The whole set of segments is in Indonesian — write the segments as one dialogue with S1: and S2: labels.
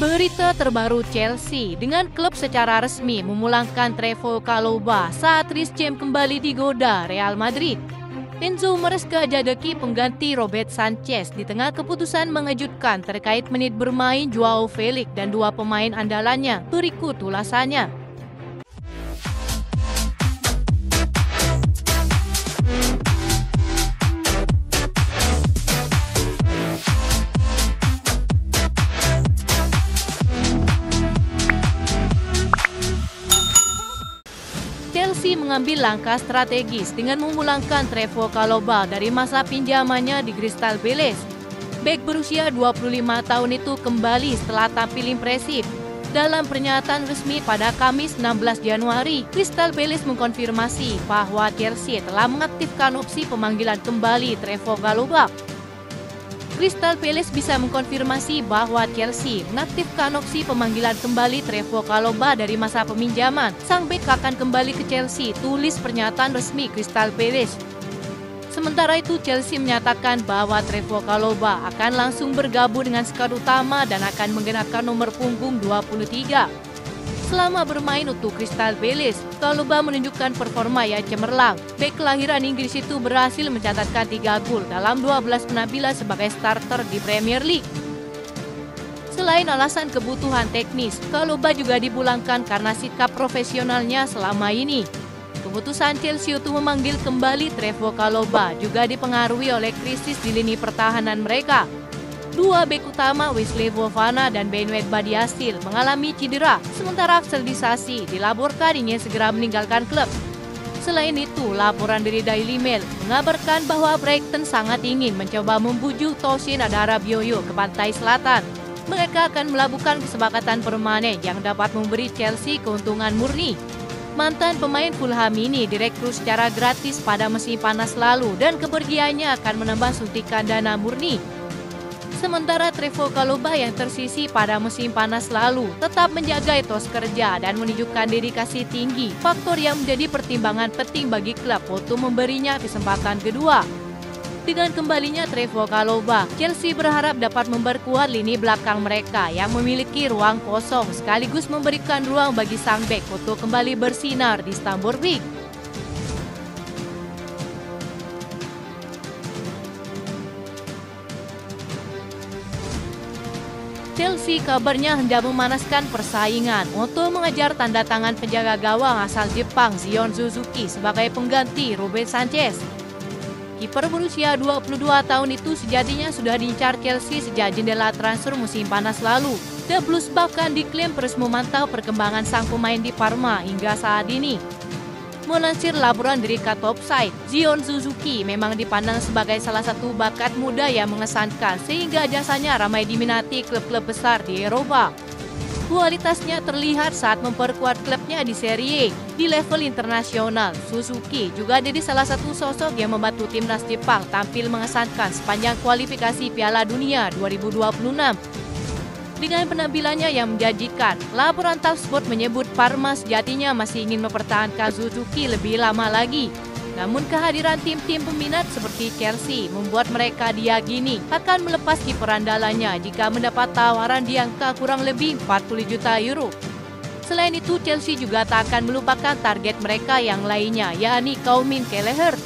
S1: Berita terbaru Chelsea dengan klub secara resmi memulangkan Trevoh Chalobah saat Reece James kembali digoda Real Madrid. Enzo Maresca jadeki pengganti Robert Sanchez di tengah keputusan mengejutkan terkait menit bermain Joao Felix dan dua pemain andalannya. Berikut ulasannya. Chelsea mengambil langkah strategis dengan memulangkan Trevoh Chalobah dari masa pinjamannya di Crystal Palace. Bek berusia 25 tahun itu kembali setelah tampil impresif. Dalam pernyataan resmi pada Kamis 16 Januari, Crystal Palace mengkonfirmasi bahwa Chelsea telah mengaktifkan opsi pemanggilan kembali Trevoh Chalobah. Crystal Palace bisa mengkonfirmasi bahwa Chelsea mengaktifkan opsi pemanggilan kembali Trevoh Chalobah dari masa peminjaman. Sang bek akan kembali ke Chelsea, tulis pernyataan resmi Crystal Palace. Sementara itu, Chelsea menyatakan bahwa Trevoh Chalobah akan langsung bergabung dengan skuad utama dan akan menggunakan nomor punggung 23. Selama bermain untuk Crystal Palace, Chalobah menunjukkan performa yang cemerlang. Bek kelahiran Inggris itu berhasil mencatatkan 3 gol dalam 12 penampilan sebagai starter di Premier League. Selain alasan kebutuhan teknis, Chalobah juga dipulangkan karena sikap profesionalnya selama ini. Keputusan Chelsea untuk memanggil kembali Trevoh Chalobah juga dipengaruhi oleh krisis di lini pertahanan mereka. Dua bek utama Wesley Fofana dan Ben Badiashile mengalami cedera, sementara Axel Disasi dilaporkan ingin segera meninggalkan klub. Selain itu, laporan dari Daily Mail mengabarkan bahwa Brighton sangat ingin mencoba membujuk Tosin Adarabioyo ke pantai selatan. Mereka akan melakukan kesepakatan permanen yang dapat memberi Chelsea keuntungan murni. Mantan pemain Fulham ini direkrut secara gratis pada musim panas lalu dan kepergiannya akan menambah suntikan dana murni. Sementara Trevoh Chalobah yang tersisih pada musim panas lalu tetap menjaga etos kerja dan menunjukkan dedikasi tinggi, faktor yang menjadi pertimbangan penting bagi klub untuk memberinya kesempatan kedua. Dengan kembalinya Trevoh Chalobah, Chelsea berharap dapat memperkuat lini belakang mereka yang memiliki ruang kosong sekaligus memberikan ruang bagi sang bek untuk kembali bersinar di Stamford Bridge. Chelsea kabarnya hendak memanaskan persaingan untuk mengejar tanda tangan penjaga gawang asal Jepang Zion Suzuki sebagai pengganti Robert Sanchez. Kiper berusia 22 tahun itu sejatinya sudah diincar Chelsea sejak jendela transfer musim panas lalu. The Blues bahkan diklaim terus memantau perkembangan sang pemain di Parma hingga saat ini. Melansir laporan dari Topside, Zion Suzuki memang dipandang sebagai salah satu bakat muda yang mengesankan sehingga jasanya ramai diminati klub-klub besar di Eropa. Kualitasnya terlihat saat memperkuat klubnya di Serie A. Di level internasional, Suzuki juga jadi salah satu sosok yang membantu timnas Jepang tampil mengesankan sepanjang kualifikasi Piala Dunia 2026. Dengan penampilannya yang menjanjikan, laporan Talksport menyebut Parma sejatinya masih ingin mempertahankan Suzuki lebih lama lagi. Namun kehadiran tim-tim peminat seperti Chelsea membuat mereka diyakini akan melepas kiper andalannya jika mendapat tawaran di angka kurang lebih 40 juta euro. Selain itu, Chelsea juga tak akan melupakan target mereka yang lainnya, yakni Kaumin Kelleher.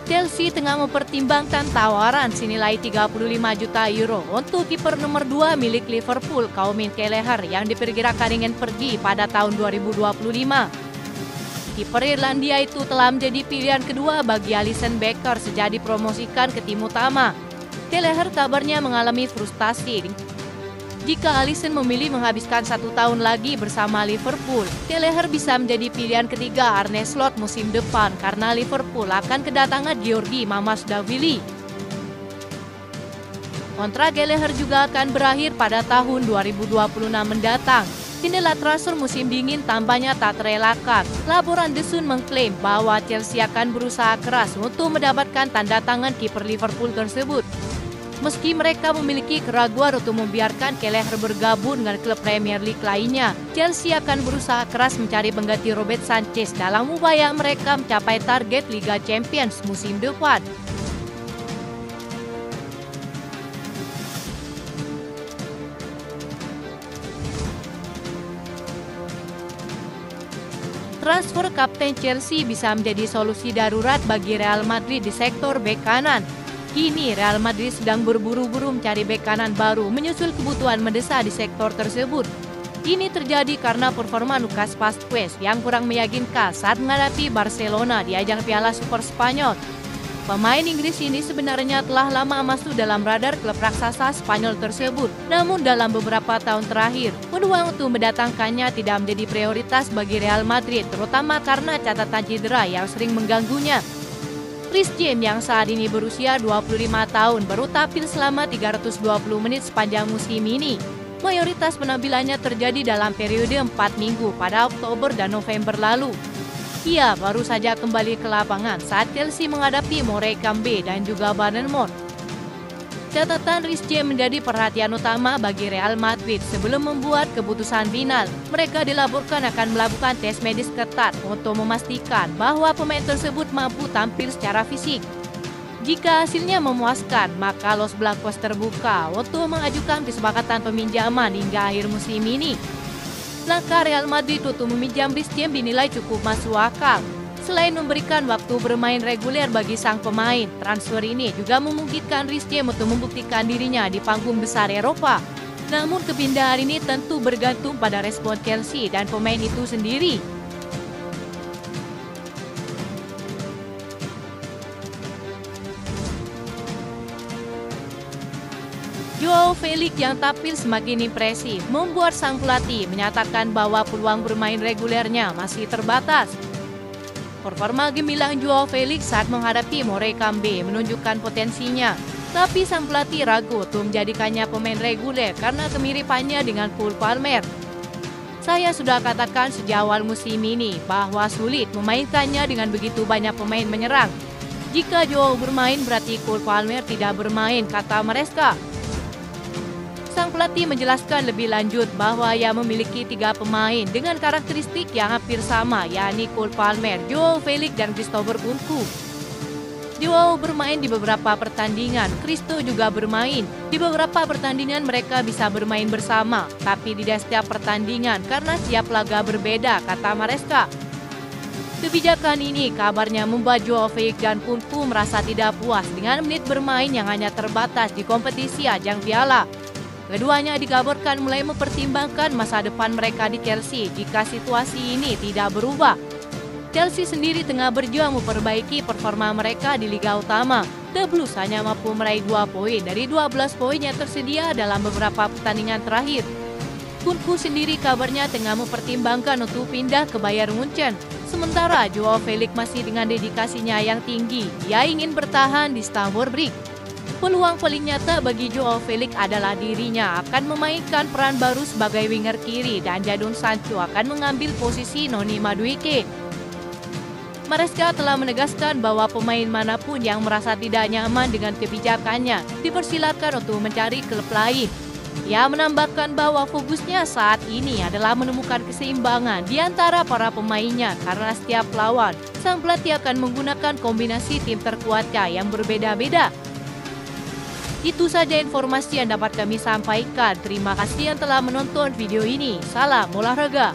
S1: Chelsea tengah mempertimbangkan tawaran senilai 35 juta euro untuk kiper nomor 2 milik Liverpool, Kaumin Kelleher, yang diperkirakan ingin pergi pada tahun 2025. Kiper Irlandia itu telah menjadi pilihan kedua bagi Alisson Becker sejak dipromosikan ke tim utama. Kelleher kabarnya mengalami frustasi jika Alisson memilih menghabiskan 1 tahun lagi bersama Liverpool. Kelleher bisa menjadi pilihan ketiga Arne Slot musim depan karena Liverpool akan kedatangan Georgi Mamasdashvili. Kontrak Kelleher juga akan berakhir pada tahun 2026 mendatang. Jendela transfer musim dingin tampaknya tak terelakkan. Laporan The Sun mengklaim bahwa Chelsea akan berusaha keras untuk mendapatkan tanda tangan kiper Liverpool tersebut. Meski mereka memiliki keraguan untuk membiarkan Kelleher bergabung dengan klub Premier League lainnya, Chelsea akan berusaha keras mencari pengganti Robert Sanchez dalam upaya mereka mencapai target Liga Champions musim depan. Transfer kapten Chelsea bisa menjadi solusi darurat bagi Real Madrid di sektor bek kanan. Kini Real Madrid sedang berburu-buru mencari bek kanan baru menyusul kebutuhan mendesak di sektor tersebut. Ini terjadi karena performa Lucas Vázquez yang kurang meyakinkan saat menghadapi Barcelona di ajang Piala Super Spanyol. Pemain Inggris ini sebenarnya telah lama masuk dalam radar klub raksasa Spanyol tersebut. Namun dalam beberapa tahun terakhir, peluang untuk mendatangkannya tidak menjadi prioritas bagi Real Madrid, terutama karena catatan cedera yang sering mengganggunya. Reece James yang saat ini berusia 25 tahun baru tampil selama 320 menit sepanjang musim ini. Mayoritas penampilannya terjadi dalam periode 4 minggu pada Oktober dan November lalu. Ia baru saja kembali ke lapangan saat Chelsea menghadapi Morecambe dan juga Bournemouth. Catatan Reece James menjadi perhatian utama bagi Real Madrid sebelum membuat keputusan final. Mereka dilaporkan akan melakukan tes medis ketat untuk memastikan bahwa pemain tersebut mampu tampil secara fisik. Jika hasilnya memuaskan, maka Los Blancos terbuka untuk mengajukan kesepakatan peminjaman hingga akhir musim ini. Langkah Real Madrid untuk meminjam Reece James dinilai cukup masuk akal. Selain memberikan waktu bermain reguler bagi sang pemain, transfer ini juga memungkinkan Reece James untuk membuktikan dirinya di panggung besar Eropa. Namun kepindahan ini tentu bergantung pada respon Chelsea dan pemain itu sendiri. Joao Felix yang tampil semakin impresif membuat sang pelatih menyatakan bahwa peluang bermain regulernya masih terbatas. Performa gemilang Joao Felix saat menghadapi Morecambe menunjukkan potensinya, tapi sang pelatih ragu untuk menjadikannya pemain reguler karena kemiripannya dengan Cole Palmer. Saya sudah katakan sejak awal musim ini bahwa sulit memainkannya dengan begitu banyak pemain menyerang. Jika Joao bermain berarti Cole Palmer tidak bermain, kata Maresca. Sang pelatih menjelaskan lebih lanjut bahwa ia memiliki 3 pemain dengan karakteristik yang hampir sama, yakni Cole Palmer, Joao Felix, dan Christopher Nkunku. Joao bermain di beberapa pertandingan, Christo juga bermain. Di beberapa pertandingan mereka bisa bermain bersama, tapi tidak setiap pertandingan karena setiap laga berbeda, kata Maresca. Kebijakan ini kabarnya membuat Joao Felix dan Nkunku merasa tidak puas dengan menit bermain yang hanya terbatas di kompetisi ajang Piala. Keduanya dikabarkan mulai mempertimbangkan masa depan mereka di Chelsea jika situasi ini tidak berubah. Chelsea sendiri tengah berjuang memperbaiki performa mereka di Liga Utama. The Blues hanya mampu meraih 2 poin dari 12 poin yang tersedia dalam beberapa pertandingan terakhir. Nkunku sendiri kabarnya tengah mempertimbangkan untuk pindah ke Bayern Munchen. Sementara Joao Felix masih dengan dedikasinya yang tinggi, ia ingin bertahan di Stamford Bridge. Peluang paling nyata bagi Joao Felix adalah dirinya akan memainkan peran baru sebagai winger kiri dan Jadon Sancho akan mengambil posisi Noni Madueke. Maresca telah menegaskan bahwa pemain manapun yang merasa tidak nyaman dengan kebijakannya dipersilakan untuk mencari klub lain. Ia menambahkan bahwa fokusnya saat ini adalah menemukan keseimbangan di antara para pemainnya karena setiap lawan, sang pelatih akan menggunakan kombinasi tim terkuatnya yang berbeda-beda. Itu saja informasi yang dapat kami sampaikan. Terima kasih yang telah menonton video ini. Salam olahraga.